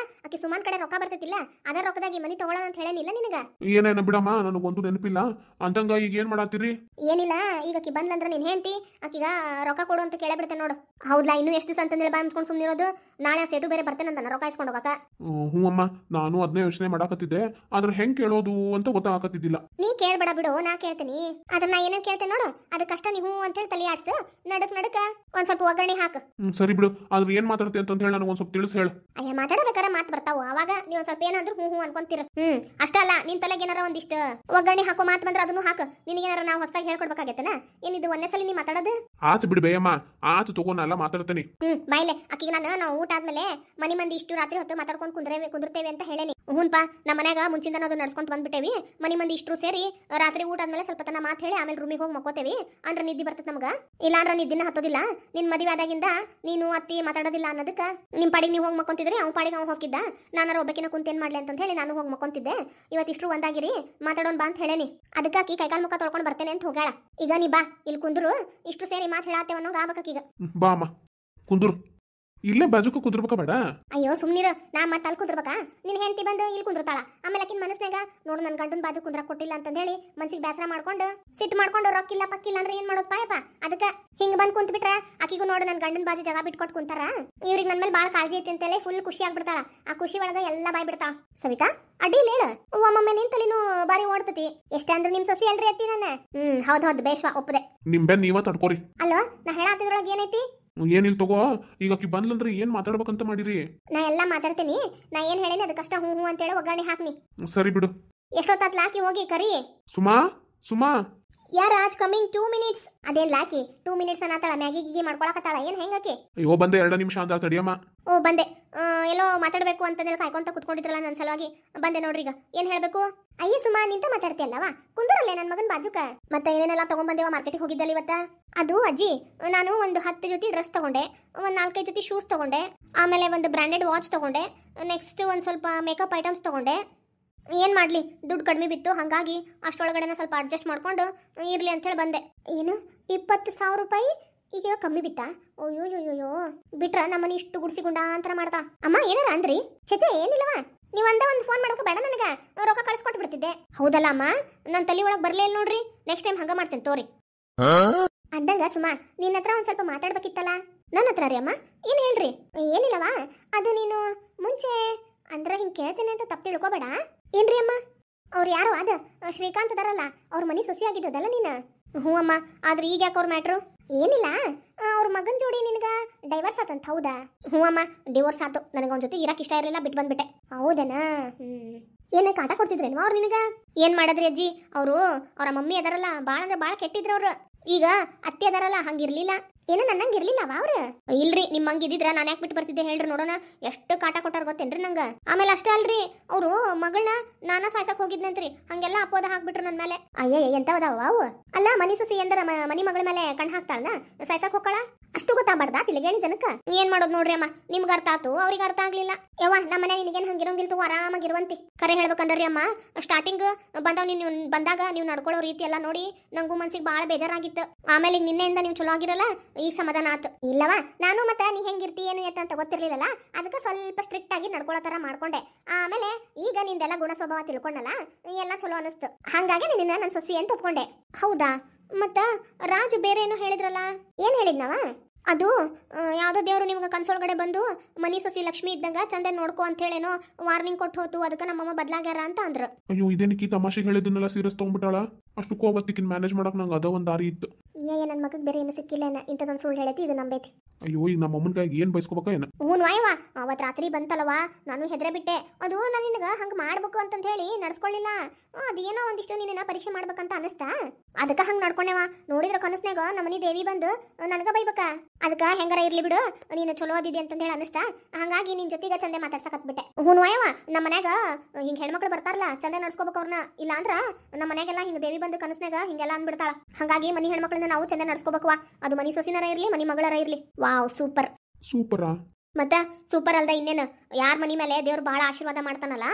ಆಕಿ ಸುಮಾನ್ ಕಡೆ ರೊಕ್ಕ ಬರ್ತೈತಿಲ್ಲ, ಅದರ ರೊಕ್ಕದಾಗಿ ಮನಿ ತಗೊಳ್ಳೋಣ ಅಂತ ಹೇಳೇನಿಲ್ಲ ನಿನಗ? ಏನೇನ ಬಿಡಮ್ಮ, ನನಗೊಂದು ನೆನಪಿಲ್ಲ. ಅಂತಂಗ ಈಗ ಏನ್ ಮಾಡತ್ತೀರಿ? ಏನಿಲ್ಲ, ಈಗ ಆಕಿ ಬಂದ್ಲಂದ್ರ ನೀನ್ ಹೆಂಡತಿ ಆಕಿಗ ರೊಕ್ಕ ಕೊಡು ಅಂತ ಕೇಳೇ ಬಿಡ್ತೇನೆ ನೋಡು. ಹೌದಾ, ಇನ್ನು ಎಷ್ಟು ದಿವಸ ಅಂತಂದೇಳಿ ಬಾಯ್ ಮುಚ್ಕೊಂಡು ಸುಮ್ಮನಿರೋದು? ನಾಳೆ ಆ ಸೇಟು ಬೇರೆ ಬರ್ತೇನಂತ ರೊಕ್ಕ ಇಸ್ಕೊಂಡು ಹೋಗಕ. ಹ್ಞೂ ಅಮ್ಮ, ನಾನು ಅದನ್ನೇ ಯೋಚನೆ ಮಾಡಾಕತ್ತಿದ್ದೆ. ಆದ್ರೆ ಹೆಂಗ್ ಕೇಳೋದು ಅಂತ ಗೊತ್ತಾಗತ್ತಿದ್ದಿಲ್ಲ. ನೀ ಕೇಳ್ಬೇಡ ಬಿಡು, ನಾ ಕೇಳ್ತೀನಿ. ಆದ್ರೆ ನಾ ಏನೇನ್ ಕೇಳ್ತೇನೆ ನೋಡು, ಅದಕ್ಕಷ್ಟ ನೀವು ಅಂತೇಳಿ ತಲೆ ಆಡ್ಸು. ನಡಕ್ ಒಂದ್ ಸ್ವಲ್ಪ ಒಗ್ಗರಣೆ ಹಾಕು. ಸರಿ ಬಿಡು. ಆದ್ರೆ ಏನ್ ಮಾತಾಡ್ತಿ ಅಂತ ಹೇಳಿ ನನಗೆ ಒಂದ್ ಸ್ವಲ್ಪ ತಿಳಿಸ್ ಹೇಳು. ಅಯ್ಯ, ಮಾತಾಡಬೇಕಾರ ಮಾತು ಬರ್ತಾವು, ಅವಾಗ ನೀವು ಒಂದ್ ಸ್ವಲ್ಪ ಏನಾದ್ರು ಹ್ಞೂ ಅನ್ಕೊಂತೀರ. ಅಷ್ಟ ಅಲ್ಲ, ನಿನ್ ತಲೆಗೆ ಏನಾರ ಒಂದಿಷ್ಟು ಒಗ್ಗರಣೆ ಹಾಕೋ ಮಾತು ಬಂದ್ರೆ ಅದನ್ನು ಹಾಕು. ನಿನಗೇನಾರ ನಾವು ಹೊಸದಾಗಿ ಹೇಳ್ಕೊಡ್ಬೇಕಾಗೈತೇನ? ಏನಿದು ಒಂದೇ ಸಲ ನೀ ಮಾತಾಡೋದು? ಆತು ಬಿಡು ಬೇಯಮ್ಮ, ಆತು ತಗೋನಲ್ಲ ಮಾತಾಡ್ತೇನೆ. ಬಾಯ್ಲೆ ಆಕಿಗೆ ನಾವು ಊಟ ಆದ್ಮೇಲೆ ಮನಿ ಮಂದಿ ಇಷ್ಟು ರಾತ್ರಿ ಹೊತ್ತು ಮಾತಾಡ್ಕೊಂಡು ಕುಂದಿರ್ತೇವೆ ಅಂತ ಹೇಳೇನಿ. ಹ್ಞೂನ್ಪಾ, ನಮ್ಮ ಮನ್ಯಾಗ ಮುಂಚಿಂದ ಅದು ನಡ್ಸ್ಕೊಂತ ಬಂದ್ಬಿಟ್ಟೇವಿ. ಮನಿ ಮಂದಿ ಇಷ್ಟು ಸೇರಿ ರಾತ್ರಿ ಊಟ ಆದ್ಮೇಲೆ ಸ್ವಲ್ಪ ತನ ಮಾತು ಹೇಳಿ ಆಮೇಲೆ ರೂಮಿಗೆ ಹೋಗಿ ಮಕ್ಕೋತೇವಿ. ಅಂದ್ರ ನಿದ್ದೆ ಬರ್ತೈತೆ ನಮ್ಗ. ಇಲ್ಲ ಅಂದ್ರ ನಿದ್ದಿನ ಹತ್ತೋದಿಲ್ಲ. ನಿನ್ ಮದುವೆ ಆದಾಗಿಂದ ನೀನು ಅತ್ತಿ ಮಾತಾಡೋದಿಲ್ಲ ಅನ್ನೋದಕ್ಕ ನಿಮ್ ಪಾಡಿಗೆ ನೀವು ಹೋಗಿ ಮಕ್ಕೊಂತಿದ್ರಿ, ಅವ್ನ ಪಾಡಿಗೆ ಅವ್ನು ಹೋಗಿದ್ದ. ನಾನು ಒಬ್ಬಕಿನ ಕುಂತೇನ್ ಮಾಡ್ಲಿ ಅಂತ ಹೇಳಿ ನಾನು ಹೋಗಿ ಮಕ್ಕೊಂತಿದ್ದೆ. ಇವತ್ತಿಷ್ಟು ಒಂದಾಗಿರಿ ಮಾತಾಡೋಣ ಬಾ ಅಂತ ಹೇಳೇನಿ. ಅದಕ್ಕೆ ಆಕಿ ಕೈಕಾಲ್ ಮುಖ ತೊಳ್ಕೊಂಡು ಬರ್ತೇನೆ ಅಂತ ಹೋಗ್ಯಾಳ. ಈಗ ನೀ ಬಾ, ಇಲ್ಲಿ ಕುಂದ್ರು. ಇಷ್ಟು ಸೇರಿ ಮಾತು ಹೇಳತ್ತೇವ ಅನ್ನೋಂಗ ಆಗ್ಬೇಕೀಗ. ಬಾ ಅಮ್ಮ, ಕುಂದ್ರು. ಇಲ್ಲೇ ಬಾಜುಕ ಕುಂದ್ರಬೇಕ ಬೇಡ? ಅಯ್ಯೋ ಸುಮ್ನಿರ, ನಾ ಮತ್ತೆ ಅಲ್ಲಿ ಕುಂದ್ರಬೇಕಾ? ನಿನ್ ಹೆಂಡತಿ ಬಂದು ಇಲ್ಲಿ ಕುಂದ್ರತಾಳ. ಆಮೇಲೆ ಆಕಿನ ಮನಸ್ನಾಗ ನೋಡು, ನನ್ನ ಗಂಡನ ಬಾಜು ಕುಂದ್ರಕ್ ಕೊಟ್ಟಿಲ್ಲ ಅಂತ ಹೇಳಿ ಮನ್ಸಿಗೆ ಬೇಸರ ಮಾಡ್ಕೊಂಡು ಸಿಟ್ಟು ಮಾಡ್ಕೊಂಡು ರೊಕ್ಕಿಲ್ಲ ಪಕ್ಕಿಲ್ಲ ಅಂದ್ರೆ ಏನ್ ಮಾಡೋದು ಪಾಯಪ್ಪ? ಅದಕ್ಕೆ ಹಿಂಗ್ ಬಂದ್ ಕುಂತ್ ಬಿಟ್ರ ಆಕಿಗೂ ನೋಡು ನನ್ನ ಗಂಡನ ಬಾಜು ಜಾಗ ಬಿಟ್ಕೊಟ್ಟು ಕುಂತಾರ. ಇವ್ರಿಗೆ ನನ್ನ ಮೇಲೆ ಬಾಳ ಕಾಳಜಿ ಐತಿ ಅಂತೇಳಿ ಫುಲ್ ಖುಷಿ ಆಗ್ಬಿಡ್ತಾಳ. ಆ ಖುಷಿ ಒಳಗ ಎಲ್ಲ ಬಾಯ್ ಬಿಡ್ತಾಳ. ಸವಿತಾ, ಅಡ್ಡಿ ಇಲ್ಲ ಹೇಳ. ಒಮ್ಮೊಮ್ಮೆ ನಿನ್ ತಲೆನೂ ಬಾರಿ ಓಡ್ತತಿ. ಎಷ್ಟ ಅಂದ್ರು ನಿಮ್ ಸೊಸಿ ಅಲ್ರಿ ಅತ್ತಿ ನಾನು. ಹೌದು ಬೇಶ್ವಾ, ಒಪ್ಪದೆ. ನಿಮ್ ಬೆನ್ ನೀವ ತಡ್ಕೋರಿ. ಅಲ್ವಾ, ನಾ ಹೇಳತ್ತಿದ್ರೊಳಗೆ ಏನೈತಿ? ಏನಿಲ್ ತಗೋ. ಈಗ ಆಕಿ ಬಂದ್ಲಂದ್ರೆ ಏನ್ ಮಾತಾಡ್ಬೇಕಂತ ಮಾಡಿರಿ? ನಾ ಎಲ್ಲಾ ಮಾತಾಡ್ತೀನಿ. ನಾ ಏನ್ ಹೇಳೇನಿ ಅದಕ್ಕಷ್ಟ ಹ್ಞೂ ಅಂತೇಳಿ ಒಗ್ಗರಣೆ ಹಾಕ್ನಿ. ಸರಿ ಬಿಡು. ಎಷ್ಟೊತ್ತಾತ್ ಲಾಕಿ ಹೋಗಿ ಕರಿ. ಸುಮಾ, ಸುಮಾ. Raj coming 2 minutes. ಅದೇನ್ ಲಾಕಿ 2 minutes ಅನ್ನತಾಳ? ಮ್ಯಾಗಿ ಗಿಗಿ ಮಾಡ್ಕೊಳಕತ್ತಾಳ ಏನ್? ಹೆಂಗಾಕಿ? ಅಯ್ಯೋ ಬಂದೆ, 2 ನಿಮಿಷ ಅಂತ ತಡಿಯಮ್ಮ. ಓ ಬಂದೆ. ಎಲ್ಲೋ ಮಾತಾಡ್ಬೇಕು ಅಂತಂದೇಳಿ ಕಾಯ್ಕೊಂತ ಕುತ್ಕೊಂಡಿದ್ರಲ್ಲ ನನ್ನ ಸಲುವಾಗಿ ಬಂದೆ ನೋಡ್ರಿ. ಈಗ ಏನ್ ಹೇಳ್ಬೇಕು? ಅಯ್ಯ ಸುಮಾ, ನಿಂತ ಮಾತಾಡ್ತಿಯಲ್ಲವಾ? ಕುಂದರಲ್ಲೇ ನನ್ನ ಮಗನ್ ಬಾಜುಕ. ಮತ್ತೆ ಏನೇನೆಲ್ಲ ತಗೊಂಡ್ಬಂದೇವ ಮಾರ್ಕೆಟಿಗೆ ಹೋಗಿದ್ದಲ್ಲ ಇವತ್ತ? ಅದು ಅಜ್ಜಿ, ನಾನು ಒಂದು 10 ಜೊತೆ ಡ್ರೆಸ್ ತಗೊಂಡೆ, ಒಂದು 4-5 ಜೊತೆ ಶೂಸ್ ತಗೊಂಡೆ, ಆಮೇಲೆ ಒಂದು ಬ್ರಾಂಡೆಡ್ ವಾಚ್ ತಗೊಂಡೆ, ನೆಕ್ಸ್ಟ್ ಒಂದು ಸ್ವಲ್ಪ ಮೇಕಪ್ ಐಟಮ್ಸ್ ತಗೊಂಡೆ. ಏನ್ ಮಾಡ್ಲಿ, ದುಡ್ಡು ಕಡಿಮೆ ಬಿತ್ತು, ಹಾಗಾಗಿ ಅಷ್ಟೊಳಗಡೆನ ಸ್ವಲ್ಪ ಅಡ್ಜಸ್ಟ್ ಮಾಡ್ಕೊಂಡು ಇರ್ಲಿ ಅಂತ ಹೇಳಿ ಬಂದೆ. ಏನು 20,000 ರೂಪಾಯಿ ಈಗ ಕಮ್ಮಿ ಬಿತ್ತಾ? ಅಯ್ಯೋಯ್ಯೋಯ್ಯೋ, ಬಿಟ್ರ ನಮ್ಮನೆ ಇಷ್ಟು ಗುಡ್ಸಿಗುಂಡ ಅಂತ ಮಾಡ್ತಾ. ಅಮ್ಮ ಏನಾರ ಅಂದ್ರಿ? ಚೇಚೆ ಏನಿಲ್ಲವಾ, ನೀವು ಒಂದೇ ಒಂದು ಫೋನ್ ಮಾಡೋಕೆ ಬೇಡ ನನಗೆ, ರೊಕ್ಕ ಕಳಿಸ್ಕೊಟ್ಟು ಬಿಡ್ತಿದ್ದೆ. ಹೌದಲ್ಲ ಅಮ್ಮ, ನನ್ನ ತಲೆ ಒಳಗೆ ಬರಲೇ ಇಲ್ಲ ನೋಡ್ರಿ. ನೆಕ್ಸ್ಟ್ ಟೈಮ್ ಹಂಗ ಮಾಡ್ತೇನೆ ತೋರಿ. ಅಂದಂಗ ಸುಮಾ, ನಿನ್ನ ಹತ್ರ ಒಂದು ಸ್ವಲ್ಪ ಮಾತಾಡ್ಬೇಕಿತ್ತಲ್ಲ. ನನ್ನ ಹತ್ರ ರೀ ಅಮ್ಮ? ಏನು ಹೇಳ್ರಿ? ಏನಿಲ್ಲವಾ, ಅದು ನೀನು ಮುಂಚೆ ಅಂದ್ರೆ ಹಿಂಗೆ ಕೇಳ್ತೇನೆ ಅಂತ ತಪ್ಪು ತಿಳ್ಕೊಬೇಡ. ಏನ್ರಿ ಅಮ್ಮ? ಅವ್ರು ಯಾರೋ ಅದ ಶ್ರೀಕಾಂತ್ ಅದಾರಲ್ಲ, ಅವ್ರ ಮನೆ ಸೊಸಿ ಆಗಿದ್ದದಲ್ಲ ನೀನು? ಹ್ಞೂ ಅಮ್ಮ, ಆದ್ರೆ ಈಗ ಯಾಕೆ ಅವ್ರ ಮ್ಯಾಟ್ರು? ಏನಿಲ್ಲ, ಅವ್ರ ಮಗನ ಜೋಡಿ ನಿನಗ ಡೈವರ್ಸ್ ಆತಂತ. ಹೌದಾ? ಹ್ಞೂ ಅಮ್ಮ, ಡಿವೋರ್ಸ್ ಆತು. ನನಗೆ ಅವ್ನ ಜೊತೆ ಇರಕ್ಕೆ ಇಷ್ಟ ಇರಲಿಲ್ಲ, ಬಿಟ್ಟು ಬಂದ್ಬಿಟ್ಟೆ. ಹೌದನಾ? ಏನ ಕಾಟ ಕೊಡ್ತಿದ್ರೇನು ಅವ್ರು ನಿನಗ? ಏನ್ ಮಾಡದ್ರಿ ಅಜ್ಜಿ, ಅವರು ಅವ್ರ ಮಮ್ಮಿ ಅದಾರಲ್ಲ ಭಾಳ ಅಂದ್ರೆ ಭಾಳ ಕೆಟ್ಟಿದ್ರು ಅವ್ರು. ಈಗ ಅತ್ತೆ ಅದಾರಲ್ಲ ಹಂಗಿರ್ಲಿಲ್ಲ. ಏನೋ ನನ್ನಂಗೆ ಇರ್ಲಿಲ್ಲವ ಅವ್ರು? ಇಲ್ರಿ, ನಿಮ್ಮ ಹಂಗೆ ಇದ್ದಿದ್ರ ನಾನು ಯಾಕೆ ಬಿಟ್ಟು ಬರ್ತಿದ್ದೆ ಹೇಳ್ರಿ ನೋಡೋಣ. ಎಷ್ಟು ಕಾಟ ಕೊಟ್ಟಾರ ಗೊತ್ತೇನ್ರಿ ನಂಗೆ. ಆಮೇಲೆ ಅಷ್ಟೇ ಅಲ್ರಿ, ಅವರು ಮಗಳನ್ನ ನಾನ ಸಾಯ್ಸಕ್ ಹೋಗಿದ್ನಂತ್ರಿ, ಹಂಗೆಲ್ಲ ಅಪೋದ ಹಾಕ್ಬಿಟ್ರು ನನ್ನ ಮೇಲೆ. ಅಯ್ಯ ಎಂತವದಾವ ಅವು? ಅಲ್ಲ, ಮನಿ ಸೊಸಿ ಎಂದರ ಮನಿ ಮಗಳ ಮೇಲೆ ಕಣ್ ಹಾಕ್ತಾಳನ, ಸಾಯ್ಸಕ್ ಹೋಗ್ಕಳ? ಅಷ್ಟು ಗೊತ್ತಾಗ್ಬಾರ್ದಾ ತಿಳಗೇಳಿ ಜನಕ್ಕ? ಏನ್ ಮಾಡೋದು ನೋಡ್ರಿ ಅಮ್ಮ, ನಿಮ್ಗೆ ಅರ್ಥ ಆತು, ಅವ್ರಿಗೆ ಅರ್ಥ ಆಗ್ಲಿಲ್ಲ. ಯವ್ವ, ನಮ್ಮ ಮನೆ ನಿನಗೇನು ಹಂಗಿರೋಂಗಿಲ್ ತಗೋ, ಆರಾಮಾಗಿರುವಂತಿ. ಕರೆ ಹೇಳ್ಬೇಕಂದ್ರಿ ಅಮ್ಮ, ಸ್ಟಾರ್ಟಿಂಗ್ ಬಂದಾಗ ನೀವು ನಡ್ಕೊಳ್ಳೋ ರೀತಿ ಎಲ್ಲ ನೋಡಿ ನಂಗೂ ಮನ್ಸಿಗೆ ಭಾಳ ಬೇಜಾರಾಗಿತ್ತು. ಆಮೇಲೆ ನಿನ್ನೆಯಿಂದ ನೀವು ಚಲೋ ಆಗಿರಲ್ಲ, ಈಗ ಸಮಾಧಾನ ಆತು. ಇಲ್ಲವಾ, ನಾನು ಮತ್ತೆ ನೀ ಹೆಂಗಿರ್ತಿ ಏನು ಅಂತ ಗೊತ್ತಿರ್ಲಿಲ್ಲಲ್ಲ, ಅದಕ್ಕೆ ಸ್ವಲ್ಪ ಸ್ಟ್ರಿಕ್ಟ್ ಆಗಿ ನಡ್ಕೊಳ್ಳೋ ತರ ಮಾಡ್ಕೊಂಡೆ. ಆಮೇಲೆ ಈಗ ನಿಂದೆಲ್ಲ ಗುಣ ಸ್ವಭಾವ ತಿಳ್ಕೊಂಡಲ್ಲ, ಎಲ್ಲ ಚಲೋ ಅನಿಸ್ತು. ಹಾಗಾಗಿ ನಿನ್ನ ನನ್ನ ಸೊಸಿ ಅಂತ ಒಪ್ಕೊಂಡೆ. ಹೌದಾ? ಮತ್ತ ರಾಜು ಬೇರೆ ಏನೋ ಹೇಳಿದ್ರಲ್ಲ, ಏನ್ ಹೇಳಿದ್ನವ? ಅದು ಯಾವುದೋ ದೇವರು ನಿಮ್ಗೆ ಕನ್ಸೊಳಗಡೆ ಬಂದು ಮನಿ ಸೊಸಿ ಲಕ್ಷ್ಮಿ ಇದ್ದಂಗ ಚಂದ ನೋಡ್ಕೋ ಅಂತ ಹೇಳೇನೋ ವಾರ್ನಿಂಗ್ ಕೊಟ್ಟು ಹೋತು, ಅದಕ್ಕೆ ನಮ್ಮಮ್ಮ ಬದ್ಲಾಗ್ಯಾರ ಅಂತ ಅಂದ್ರು. ಅಯ್ಯೋ, ಇದೇನಕ್ಕಿ ತಮಾಷೆ ಹೇಳಿದ್ದನ್ನೆಲ್ಲ ಸೀರಿಯಸ್ ತಗೊಂಡ್ಬಿಟ್ಟಾಳ? ಅಷ್ಟು ಕೋವತ್ತಿಕಿನ್ ಮ್ಯಾನೇಜ್ ಮಾಡಕ್ ನಂಗೆ ಅದ ಒಂದು ದಾರಿ ಇತ್ತು. ನನ್ನ ಮಗಕ್ಕೆ ಬೇರೆ ಏನು ಸಿಕ್ಕಿಲ್ಲ, ಇಂಥದೊಂದು ಸುಳ್ಳು ಹೇಳೈತಿ, ಇದು ನಂಬೈತಿ. ಅಯ್ಯೋ, ಈಗ ನಮ್ಮ ಅಮ್ಮನ ಕೈಗೆ ಏನು ಬಯಸ್ಕೋಬೇಕ ಏನ? ಹ್ಞೂ ವಾಯವಾ, ಅವತ್ತು ರಾತ್ರಿ ಬಂತಲ್ವಾ, ನಾನು ಹೆದ್ರೆ ಬಿಟ್ಟೆ. ಅದು ನಾನು ನಿನಗೆ ಹಂಗೆ ಮಾಡ್ಬೇಕು ಅಂತಂತ ಹೇಳಿ ನಡ್ಸ್ಕೊಳ್ಳಿಲ್ಲ. ಅದೇನೋ ಒಂದಿಷ್ಟು ನಿನ್ನ ಪರೀಕ್ಷೆ ಮಾಡ್ಬೇಕಂತ ಅನಿಸ್ತಾ, ಅದಕ್ಕೆ ಹಂಗೆ ನಡ್ಕೊಂಡೆವ. ನೋಡಿದ್ರೆ ಕನಸ್ನಾಗ ನಮ್ಮನಿ ದೇವಿ ಬಂದು ನನಗ ಬೈಬೇಕ. ಅದಕ್ಕೆ ಹೆಂಗಾರ ಇರ್ಲಿ ಬಿಡು, ನೀನು ಚಲೋ ಓದಿದೆ ಅಂತ ಹೇಳಿ ಅನಿಸ್ತಾ, ಹಂಗಾಗಿ ನಿನ್ ಜೊತೆಗೆ ಚಂದೆ ಮಾತಾಡ್ಸಕತ್ಬಿಟ್ಟೆ. ಹ್ಞೂ ವಾಯವಾ, ನಮ್ಮ ಮನ್ಯಾಗ ಹಿಂಗೆ ಹೆಣ್ಮಕ್ಳು ಬರ್ತಾರಲ್ಲ, ಚಂದೆ ನಡ್ಸ್ಕೋಬೇಕು ಅವ್ರನ್ನ. ಇಲ್ಲ ಅಂದ್ರ ನಮ್ಮ ಮನ್ಯಾಗೆಲ್ಲ ಹಿಂಗೆ ದೇವಿ ಬಂದು ಕನಸ್ನಾಗ ಹಿಂಗೆಲ್ಲ ಅಂದ್ಬಿಡ್ತಾಳ. ಹಂಗಾಗಿ ಮನಿ ಹೆಣ್ಮಕ್ಳನ್ನ ನಾವು ಚಂದ ನಡ್ಸ್ಕೋಬೇಕವಾ, ಅದು ಮನಿ ಸೊಸಿನರ ಇರ್ಲಿ ಮನಿ ಮಗಳರ ಇರ್ಲಿ. Wow, super. ಸೂಪರಾ? ಮತ್ತ ಸೂಪರ್ ಅಲ್ದ ಇನ್ನೇನು ಯಾರ ಮನಿ ಮೇಲೆ ದೇವ್ರು ಬಹಳ ಆಶೀರ್ವಾದ ಮಾಡ್ತಾನಲ್ಲ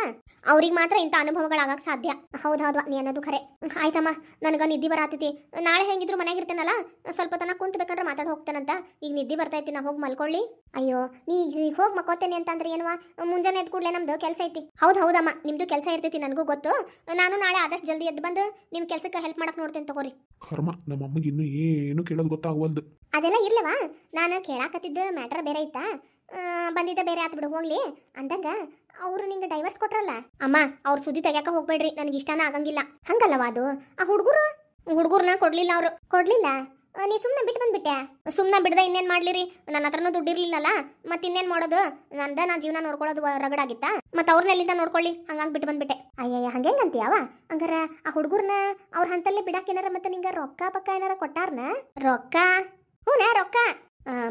ಅವ್ರಿಗೆ ಮಾತ್ರ ಇಂಥ ಅನುಭವಗಳಾಗಕ್ಕೆ ಸಾಧ್ಯ. ಹೌದೌದು ನೀ ಅನ್ನೋದು ಖರೆ. ಆಯ್ತಮ್ಮ, ನನಗೆ ನಿದ್ದೆ ಬರಾತೈತಿ. ನಾಳೆ ಹೆಂಗಿದ್ರು ಮನೆಯಾಗ ಇರ್ತೇನಲ್ಲ, ಸ್ವಲ್ಪ ತನಕ ಕುಂತ್ಬೇಕಂದ್ರೆ ಮಾತಾಡಿ ಹೋಗ್ತೇನಂತ. ಈಗ ನಿದ್ದೆ ಬರ್ತೈತಿ, ನಾ ಹೋಗಿ ಮಲ್ಕೊಳ್ಳಿ. ಅಯ್ಯೋ, ನೀ ಈಗ ಹೋಗಿ ಮಕ್ಕೋತೇನೆ ಅಂತಂದ್ರೆ ಏನವಾ, ಮುಂಜಾನೆ ಎದ್ದು ಕೂಡಲೇ ನಮ್ದು ಕೆಲಸ ಐತಿ. ಹೌದಮ್ಮ, ನಿಮ್ದು ಕೆಲಸ ಇರ್ತೈತಿ, ನನಗೂ ಗೊತ್ತು. ನಾನು ನಾಳೆ ಆದಷ್ಟು ಜಲ್ದಿ ಎದ್ದು ಬಂದು ನಿಮ್ಮ ಕೆಲಸಕ್ಕೆ ಹೆಲ್ಪ್ ಮಾಡಕ್ ನೋಡ್ತೇನೆ ತಗೋರಿ. ಕರ್ಮ, ನಮ್ಮ ಅಮ್ಮಗೆ ಇನ್ನೂ ಏನು ಕೇಳೋದು ಗೊತ್ತಾಗವಲ್ದು. ಅದೆಲ್ಲ ಇರ್ಲವಾ, ನಾನು ಕೇಳಾಕತ್ತಿದ್ದ ಮ್ಯಾಟರ್ ಬೇರೆ ಐತಾ, ಬಂದಿದ್ದ ಬೇರೆ ಆತ್ ಬಿಡು, ಹೋಗ್ಲಿ. ಅಂದಾಗ ಅವರು ನಿಂಗೆ ಡೈವರ್ಸ್ ಕೊಟ್ರಲ್ಲ ಅಮ್ಮ, ಅವ್ರ ಸುದ್ದಿ ತೆಗ್ಯಾಕ ಹೋಗ್ಬೇಡ್ರಿ, ನನಗೆ ಇಷ್ಟನ ಆಗಂಗಿಲ್ಲ. ಹಂಗಲ್ಲವಾ ಅದು, ಆ ಹುಡುಗರನ್ನ ಕೊಡ್ಲಿಲ್ಲ. ಅವರು ಕೊಡ್ಲಿಲ್ಲ, ನೀ ಸುಮ್ಮನೆ ಬಿಟ್ಟು ಬಂದ್ಬಿಟ್ಟೆ. ಸುಮ್ಮನೆ ಬಿಡ್ದೆ ಇನ್ನೇನು ಮಾಡ್ಲಿರಿ, ನನ್ನ ಹತ್ರನೂ ದುಡ್ಡಿರ್ಲಿಲ್ಲಲ್ಲ, ಮತ್ತೆ ಇನ್ನೇನು ಮಾಡೋದು, ನಾ ಜೀವನ ನೋಡ್ಕೊಳ್ಳೋದು ರಗಡಾಗಿತ್ತಾ, ಮತ್ತೆ ಅವ್ರನ್ನೆಲ್ಲಿಂದ ನೋಡ್ಕೊಳ್ಳಿ, ಹಂಗಾಗಿ ಬಿಟ್ಟು ಬಂದ್ಬಿಟ್ಟೆ. ಅಯ್ಯಯ್ಯ, ಹಂಗಂತೀಯವ? ಹಂಗಾರ ಆ ಹುಡುಗರ್ನ ಅವ್ರ ಹಂತಲ್ಲೇ ಬಿಡಾಕೇನಾರ ಮತ್ತೆ ನಿಂಗೆ ರೊಕ್ಕ ಪಕ್ಕ ಏನಾರ ಕೊಟ್ಟಾರ್ನ? ರೊಕ್ಕ? ಹೂನಾ, ರೊಕ್ಕ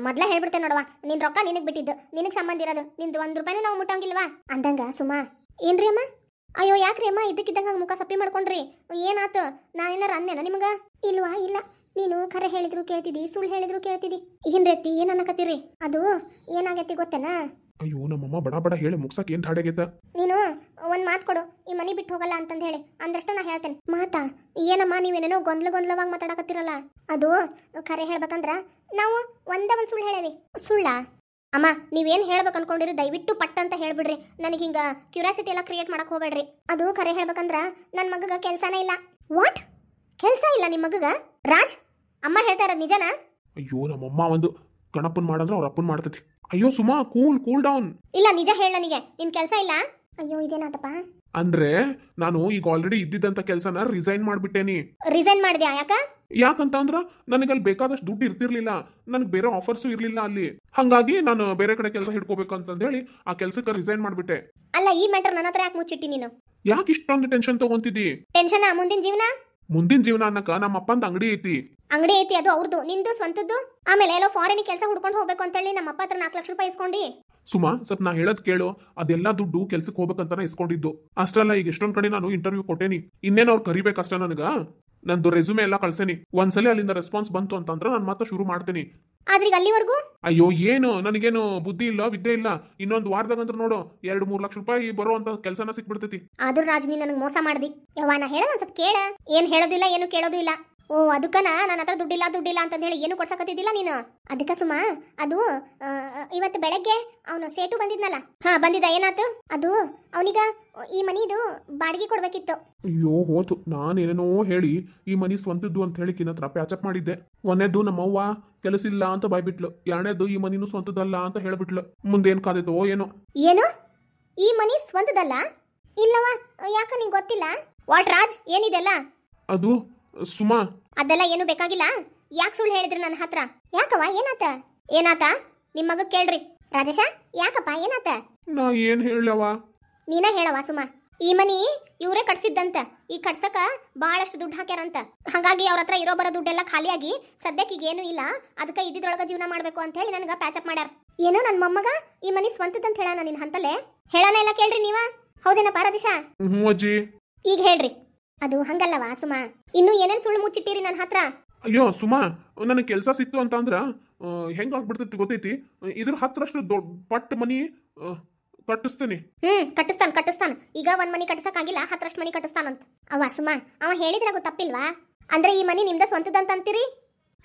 ಮೊದ್ಲ ಹೇಳ್ಬಿಡ್ತೇನೆ ನೋಡವಾ, ನಿನ್ ರೊಕ್ಕ ನಿನಗೆ ಬಿಟ್ಟಿದ್ದು, ನಿನಗೆ ಸಂಬಂಧ ಇರೋದು, ನಿಂದು 1 ರೂಪಾಯಿನೂ ನಾವು ಮುಟ್ಟಂಗಿಲ್ವಾ ಅಂದಂಗ. ಸುಮಾ, ಏನ್ರಿ ಅಮ್ಮ? ಅಯ್ಯೋ ಯಾಕ್ರಿ ಅಮ್ಮ ಇದ್ದಕ್ಕಿದ್ದಂಗ ಹಂಗೆ ಮುಖ ಸಪ್ಪಿ ಮಾಡ್ಕೊಂಡ್ರಿ? ಏನಾತು? ನಾ ಏನಾರ ಅಂದೇನ ನಿಮ್ಗ? ಇಲ್ವಾ, ಇಲ್ಲ. ನೀನು ಖರೆ ಹೇಳಿದ್ರು ಕೇಳ್ತಿದಿ, ಸುಳ್ಳು ಹೇಳಿದ್ರು ಕೇಳ್ತಿದಿ. ಏನ್ ರೀತಿ, ಏನ್ ಅನ್ನಕತ್ತೀರಿ? ಅದು ಏನಾಗೈತಿ ಗೊತ್ತೇನಾ? ಅಯ್ಯೋ, ನಮ್ಮಮ್ಮ ಬಡ ಬಡ ಹೇಳಿ ಮುಗ್ಸಕ್ ಏನ್ ಧಾಡೆಗೈತ? ನೀನು ಒಂದ್ ಮಾತು ಕೊಡು, ಈ ಮನಿ ಬಿಟ್ಟು ಹೋಗಲ್ಲ ಅಂತಂದು ಹೇಳಿ, ಅಂದ್ರಷ್ಟ ನಾ ಹೇಳ್ತೇನೆ. ಮಾತಾ? ಏನಮ್ಮ ನೀವೇನೇನೋ ಗೊಂದಲವಾಗಿ ಮಾತಾಡಕತ್ತಿರಲ್ಲ. ಅದು ಖರೆ ಹೇಳ್ಬೇಕಂದ್ರ ನಾವು ಒಂದ್ ಸುಳ್ಳು ಹೇಳೇವಿ. ಸುಳ್ಳ? ಅಮ್ಮ, ನೀವೇನು ಹೇಳ್ಬೇಕು ಅನ್ಕೊಂಡಿರಿ ದಯವಿಟ್ಟು ಪಟ್ಟ ಅಂತ ಹೇಳ್ಬಿಡ್ರಿ. ನನಗೆ ಹಿಂಗ ಕ್ಯೂರಿಯಾಸಿಟಿ ಎಲ್ಲ ಕ್ರಿಯೇಟ್ ಮಾಡಕ್ ಹೋಗ್ಬೇಡ್ರಿ. ಅದು ಖರೆ ಹೇಳ್ಬೇಕಂದ್ರ ನನ್ನ ಮಗಗ ಕೆಲ್ಸನೇ ಇಲ್ಲ. ವಾಟ್? ಕೆಲ್ಸ ಇಲ್ಲ ನಿಮ್ಮ ಮಗಗ? ರಾಜ್, ಅಮ್ಮ ಹೇಳ್ತಾ ಇರೋದು ನಿಜನಾ? ಅಯ್ಯೋ, ನಮ್ಮಮ್ಮ ಒಂದು ಗಣಪನ್ ಮಾಡಂದ್ರ ಅವ್ರ ಅಪ್ಪನ್ ಮಾಡ್ತೈತಿ. ಅಯ್ಯೋ ಸುಮಾ, ಕೂಲ್ ಡೌನ್. ಇಲ್ಲ, ನಿಜ ಹೇಳ, ನನಗೆ ನಿನ್ ಕೆಲ್ಸ ಇಲ್ಲ. ಅಯ್ಯೋ, ಇದೇನಾತಪ್ಪ? ಅಂದ್ರೆ ನಾನು ಈಗ ಆಲ್ರೆಡಿ ಇದ್ದಿದ್ದಂತ ಕೆಲಸನ ರಿಸೈನ್ ಮಾಡ್ಬಿಟ್ಟೇನಿ. ರಿಸೈನ್ ಮಾಡಿದ್ಯಾ? ಯಾಕಂತ ಅಂದ್ರ ನನಗಲ್ಲಿ ಬೇಕಾದಷ್ಟು ದುಡ್ಡು ಇರ್ತಿರ್ಲಿಲ್ಲ, ನನಗೆ ಬೇರೆ ಆಫರ್ಸು ಇರ್ಲಿಲ್ಲ ಅಲ್ಲಿ. ಹಂಗಾಗಿ ನಾನು ಬೇರೆ ಕಡೆ ಕೆಲಸ ಹಿಡ್ಕೋಬೇಕು ಅಂತಂದ ಹೇಳಿ ಆ ಕೆಲ್ಸಕ್ಕೆ ರಿಸೈನ್ ಮಾಡ್ಬಿಟ್ಟೆ. ಅಲ್ಲ, ಈ ಮ್ಯಾಟರ್ ನನ್ನ ಹತ್ರ ಯಾಕೆ ಮುಚ್ಚಿಟ್ಟಿ ನೀನು? ಯಾಕೆ ಇಷ್ಟೊಂದು ಟೆನ್ಷನ್ ತಗೊಂತಿದ್ದಿ? ಟೆನ್ಷನ್ ಮುಂದಿನ ಜೀವನ ಅನ್ನಕ ನಮ್ಮ ಅಪ್ಪಂದ ಅಂಗಡಿ ಐತಿ. ಅದು ಅವ್ರದ್ದು, ನಿಂದು ಸ್ವಂತದ್ದು. ಆಮೇಲೆ ಎಲ್ಲೋ ಫಾರಿನ್ ಕೆಲಸ ಹುಡ್ಕೊಂಡು ಹೋಗ್ಬೇಕು ಅಂತೇಳಿ ನಮ್ಮ ಅಪ್ಪ ಹತ್ರ 4 ಲಕ್ಷ ರೂಪಾಯಿ ಇಸ್ಕೊಂಡಿ. ಸುಮಾ, ಸ್ವಲ್ಪ ನಾ ಹೇಳದ್ ಕೇಳು, ಅದೆಲ್ಲ ದುಡ್ಡು ಕೆಲ್ಸಕ್ಕೆ ಹೋಗ್ಬೇಕಂತಾನೆ ಇಸ್ಕೊಂಡಿದ್ದು. ಅಷ್ಟಲ್ಲ, ಈಗ ಎಷ್ಟೊಂದ್ ಕಡೆ ನಾನು ಇಂಟರ್ವ್ಯೂ ಕೊಟ್ಟೇನಿ, ಇನ್ನೇನು ಅವ್ರು ಕರಿಬೇಕಷ್ಟ. ನನಗ ನಂದು ರೆಸ್ಯೂಮೆ ಎಲ್ಲ ಕಳ್ಸೇನಿ. ಒಂದ್ಸಲಿ ಅಲ್ಲಿಂದ ರೆಸ್ಪಾನ್ಸ್ ಬಂತು ಅಂತಂದ್ರೆ ನಾನು ಮತ್ತೆ ಶುರು ಮಾಡ್ತೀನಿ. ಆದ್ರೆ ಅಲ್ಲಿವರೆಗೂ ಅಯ್ಯೋ, ಏನು ನನಗೇನು ಬುದ್ಧಿ ಇಲ್ಲ, ವಿದ್ಯೆ ಇಲ್ಲ. ಇನ್ನೊಂದು ವಾರದಾಗಂತ್ರ ನೋಡು 2-3 ಲಕ್ಷ ರೂಪಾಯಿ ಬರುವಂತ ಕೆಲಸನ ಸಿಕ್ಬಿಡ್ತೈತಿ. ಆದ್ರೂ ರಾಜ್, ನೀ ನನಗೆ ಮೋಸ ಮಾಡ್ದಿ. ಯವ್ವ, ನಾ ಹೇಳ ಸ್ವಲ್ಪ ಕೇಳ. ಏನ್ ಹೇಳೋದಿಲ್ಲ, ಏನು ಕೇಳೋದು ಇಲ್ಲ. ಓ, ಅದಕ್ಕನ ನನ್ನ ಹತ್ರ ದುಡ್ಡಿಲ್ಲ ಅಂತ ಹೇಳಿ ಏನು ಕೊಡ್ಸಕತ್ತಿದ್ದಿಲ್ಲ ನೀನು. ಅದಕ್ಕ ಸುಮಾ, ಅದು ಇವತ್ತು ಬೆಳಗ್ಗೆ ಅವನು ಸೇಟು ಬಂದಿದ್ನಲ್ಲ. ಬಂದಿದ್ದ, ಏನಾತು? ಅದು ಅವನಿಗ ಈ ಮನಿದು ಬಾಡಿಗೆ ಕೊಡ್ಬೇಕಿತ್ತು. ಅಯ್ಯೋ ಹೋತು, ನಾನೇನೇನೋ ಹೇಳಿ ಈ ಮನಿ ಸ್ವಂತದ್ದು ಅಂತ ಹೇಳಿ ಕಿನ್ನ ಹತ್ರ ಪ್ಯಾಚಪ್ ಮಾಡಿದ್ದೆ. ಒಂದೇದ್ದು ನಮ್ಮವ್ವ ಕೆಲಸ ಇಲ್ಲ ಅಂತ ಬಾಯ್ಬಿಟ್ಲು, ಎರಡನೇದ್ದು ಈ ಮನಿನೂ ಸ್ವಂತದಲ್ಲ ಅಂತ ಹೇಳ್ಬಿಟ್ಲು. ಮುಂದೇನ್ ಕಾದಿತ್ತು ಏನೋ. ಏನು? ಈ ಮನಿ ಸ್ವಂತದಲ್ಲ? ಇಲ್ಲವಾ, ಯಾಕ ನಿಂಗೆ ಗೊತ್ತಿಲ್ಲ? ವಾಟ್ ರಾಜ್, ಏನಿದೆಲ್ಲ? ಅದು ಸುಮಾ, ಅದೆಲ್ಲ ಏನು ಬೇಕಾಗಿಲ್ಲ. ಯಾಕೆ ಸುಳ್ಳು ಹೇಳಿದ್ರಿ ನನ್ನ ಹತ್ರ? ಯಾಕವ, ಏನಾತ? ನಿಮ್ಮ ಮಗ ಕೇಳ್ರಿ. ರಾಜೇಶ, ಯಾಕಪ್ಪ, ಏನಾತ? ನಾ ಏನ್ ಹೇಳವ? ನೀನ ಹೇಳವ ಸುಮಾ. ಈ ಮನಿ ಇವರೇ ಕಟ್ಸಿದ್ದಂತ, ಈ ಕಟ್ಸಕ ಬಹಳಷ್ಟು ದುಡ್ಡು ಹಾಕ್ಯಾರಂತ. ಹಾಗಾಗಿ ಅವ್ರ ಹತ್ರ ಇರೋ ಬರೋ ದುಡ್ಡೆಲ್ಲ ಖಾಲಿಯಾಗಿ ಸದ್ಯಕ್ಕೆ ಈಗ ಏನೂ ಇಲ್ಲ, ಅದಕ್ಕೆ ಇದ್ದಿದ್ರೊಳಗ ಜೀವನ ಮಾಡ್ಬೇಕು ಅಂತ ಹೇಳಿ ನನಗ ಪ್ಯಾಚಪ್ ಮಾಡ್ಯಾರ. ಏನೋ ನನ್ನ ಮೊಮ್ಮಗ ಈ ಮನಿ ಸ್ವಂತದಂತ ಹೇಳಾನ ನಿನ್ ಹಂತಲ್ಲೇ. ಹೇಳಾನ ಇಲ್ಲ ಕೇಳ್ರಿ ನೀವ. ಹೌದೇನಪ್ಪ ರಾಜೇಶ? ಅಜ್ಜಿ. ಈಗ ಹೇಳ್ರಿ. ಅದು ಹಂಗಲ್ಲವಾ ಸುಮಾ, ಇನ್ನು ಏನೇನ್ ಸುಳ್ಳು ಮುಚ್ಚಿಟ್ಟಿರಿ ನನ್ನ ಹತ್ರ? ಅಯ್ಯೋ ಸುಮಾ, ನನಗೆ ಕೆಲಸ ಸಿಕ್ತು ಅಂತ ಅಂದ್ರ ಹೆಂಗಾಗ್ಬಿಡ್ತೈತಿ ಗೊತ್ತೈತಿ? ಇದ್ರ 10ರಷ್ಟು ದೊಡ್ಡ ಪಟ್ ಮನಿ ಕಟ್ಟಿಸ್ತೇನೆ. ಕಟ್ಟಿಸ್ತಾನ. ಈಗ 1 ಮನಿ ಕಟ್ಟಿಸಕ್ಕಾಗಿಲ್ಲ, 10ರಷ್ಟು ಮನಿ ಕಟ್ಟಿಸ್ತಾನಂತ. ಅವ ಸುಮಾ, ಅವ ಹೇಳಿದ್ರಾಗು ತಪ್ಪಿಲ್ವಾ? ಅಂದ್ರೆ ಈ ಮನಿ ನಿಮ್ದ ಸ್ವಂತದಂತ ಅಂತೀರಿ?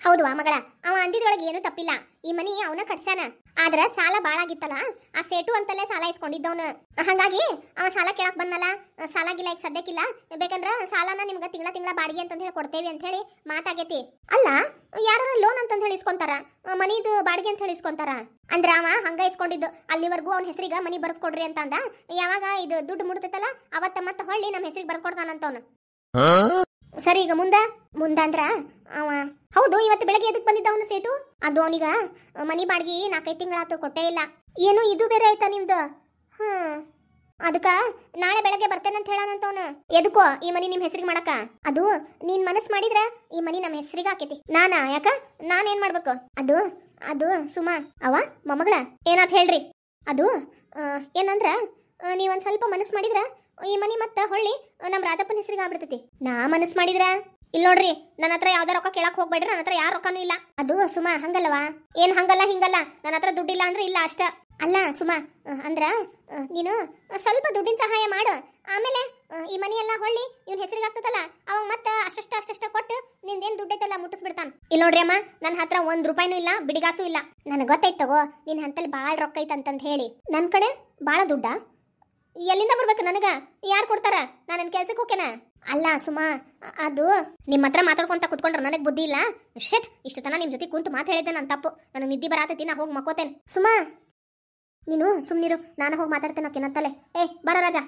ಹೌದವಾ ಮಗಳ, ಅವ ಅಂದಿದ್ರೊಳಗೆ ಏನು ತಪ್ಪಿಲ್ಲ. ಈ ಮನಿ ಅವನ ಕಟ್ಸ್ಯಾನ. ಆದ್ರ ಸಾಲ ಬಾಳಾಗಿತ್ತಲ್ಲ, ಆ ಸೇಟು ಅಂತಲೇ ಸಾಲ ಇಸ್ಕೊಂಡಿದ್ದವನು. ಹಾಗಾಗಿ ಅವ ಸಾಲ ಕೇಳಕ್ ಬಂದಲ್ಲ. ಸಾಲಾಗಿಲ್ಲ ಈಗ ಸದ್ಯಕ್ಕಿಲ್ಲ, ಬೇಕಂದ್ರ ಸಾಲನ ನಿಮ್ಗೆ ತಿಂಗಳ ಬಾಡಿಗೆ ಅಂತ ಹೇಳಿ ಕೊಡ್ತೇವಿ ಅಂತ ಹೇಳಿ ಮಾತಾಗೈತಿ. ಅಲ್ಲ, ಯಾರ ಲೋನ್ ಅಂತ ಹೇಳಿ ಇಸ್ಕೊಂತಾರ, ಮನಿದು ಬಾಡಿಗೆ ಅಂತ ಹೇಳಿ ಇಸ್ಕೊಂತಾರ. ಅಂದ್ರ ಅವ ಹಂಗ ಇಸ್ಕೊಂಡಿದ್ದು. ಅಲ್ಲಿವರೆಗೂ ಅವ್ನ ಹೆಸರಿಗೆ ಮನಿ ಬರ್ಸ್ಕೊಡ್ರಿ ಅಂತ ಅಂದ. ಯಾವಾಗ ಇದು ದುಡ್ಡು ಮುಡ್ತೈತಲ್ಲ ಅವತ್ತ ಮತ್ತೆ ಹೊಳ್ಳಿ ನಮ್ಮ ಹೆಸರಿಗೆ ಬರ್ಕೊಡ್ತಾನಂತವನು. ಸರಿ, ಈಗ ಮುಂದಂದ್ರ ಅವ ಹೌದು, ಇವತ್ತು ಬೆಳಗ್ಗೆ ಎದಕ್ ಬಂದಿದ್ದ ಅವನು ಸೇಟು? ಅದು ಅವನಿಗ ಮನಿ ಬಾಡಿಗೆ 4-5 ತಿಂಗಳಾತು ಕೊಟ್ಟೇ ಇಲ್ಲ. ಏನು ಇದು ಬೇರೆ ಆಯ್ತಾ ನಿಮ್ದು? ಅದಕ್ಕ ನಾಳೆ ಬೆಳಗ್ಗೆ ಬರ್ತೇನಂತ ಹೇಳಾನಂತವನು. ಎದಕ್ಕೋ ಈ ಮನಿ ನಿಮ್ ಹೆಸರಿಗೆ ಮಾಡಕ? ಅದು ನೀನ್ ಮನಸ್ ಮಾಡಿದ್ರ ಈ ಮನಿ ನಮ್ಮ ಹೆಸರಿಗೆ ಹಾಕೈತಿ. ಯಾಕ ನಾನೇನ್ ಮಾಡ್ಬೇಕು? ಅದು ಸುಮಾ, ಅವ ಮೊಮ್ಮಗಳ ಏನಾತ್ ಹೇಳ್ರಿ. ಅದು ಏನಂದ್ರ ನೀವೊಂದ್ ಸ್ವಲ್ಪ ಮನಸ್ ಮಾಡಿದ್ರ ಈ ಮನಿ ಮತ್ತ ಹೊಳ್ಳಿ ನಮ್ ರಾಜಪ್ಪನ ಹೆಸರಿಗೆ ಆಗ್ಬಿಡ್ತೈತಿ. ನಾ ಮನಸ್ ಮಾಡಿದ್ರ ಇಲ್ಲ ನೋಡ್ರಿ, ನನ್ನ ಹತ್ರ ಯಾವ್ದಾರ ರೊಕ್ಕ ಕೇಳಕ್ ಹೋಗ್ಬೇಡ್ರಿ, ನನ್ನ ಹತ್ರ ಯಾರ ರೊಕ್ಕನೂ ಇಲ್ಲ. ಅದು ಸುಮಾ, ಹಂಗಲ್ಲವಾ? ಏನ್ ಹಂಗಲ್ಲ ಹಿಂಗಲ್ಲ, ನನ್ನ ಹತ್ರ ದುಡ್ಡಿಲ್ಲ ಅಂದ್ರೆ ಇಲ್ಲ ಅಷ್ಟ. ಅಲ್ಲ ಸುಮಾ ಅಂದ್ರ ನೀನು ಸ್ವಲ್ಪ ದುಡ್ಡಿನ ಸಹಾಯ ಮಾಡು. ಆಮೇಲೆ ಈ ಮನಿ ಎಲ್ಲ ಹೊಳ್ಳಿ ಇವ್ನ ಹೆಸರಿಗೆ ಆಗ್ತದಲ್ಲ, ಅವಾಗ ಮತ್ತೆ ಅಷ್ಟಷ್ಟ ಕೊಟ್ಟು ನಿಂದೇನು ದುಡ್ಡೈತಲ್ಲ ಮುಟ್ಟಿಸ್ಬಿಡ್ತಾನ. ಇಲ್ಲಿ ನೋಡ್ರಿ ಅಮ್ಮ, ನನ್ನ ಹತ್ರ 1 ರೂಪಾಯಿನೂ ಇಲ್ಲ, ಬಿಡಿಗಾಸು ಇಲ್ಲ. ನನಗೆ ಗೊತ್ತೈತ್ ತಗೋ ನಿನ್ನ ಹಂತಲ್ಲಿ ಭಾಳ ರೊಕ್ಕ ಐತಂತಂದು ಹೇಳಿ. ನನ್ನ ಕಡೆ ಭಾಳ ದುಡ್ಡ ಎಲ್ಲಿಂದ ಬರ್ಬೇಕು ನನಗ? ಯಾರು ಕೊಡ್ತಾರ? ನಾನು ನನ್ನ ಕೆಲ್ಸಕ್ಕೆ ಹೋಗ್ಯನ. ಅಲ್ಲ ಸುಮಾ, ಅದು ನಿಮ್ಮ ಹತ್ರ ಮಾತಾಡ್ಕೊಂತ ಕುತ್ಕೊಂಡ್ರೆ ನನಗೆ ಬುದ್ಧಿ ಇಲ್ಲ. ಶೆಟ್, ಇಷ್ಟು ತನ ನಿಮ್ಮ ಜೊತೆ ಕುಂತು ಮಾತು ಹೇಳಿದ್ದೆ ನಾನು ತಪ್ಪು. ನನಗೆ ನಿದ್ದೆ ಬರಾತೈತಿ, ನಾ ಹೋಗಿ ಮಕ್ಕೋತೇನೆ. ಸುಮಾ ನೀನು ಸುಮ್ಮನಿರು, ನಾನು ಹೋಗಿ ಮಾತಾಡ್ತೇನೆ. ಓಕೆನಂತಲೆ. ಏ ಬರ ರಾಜ.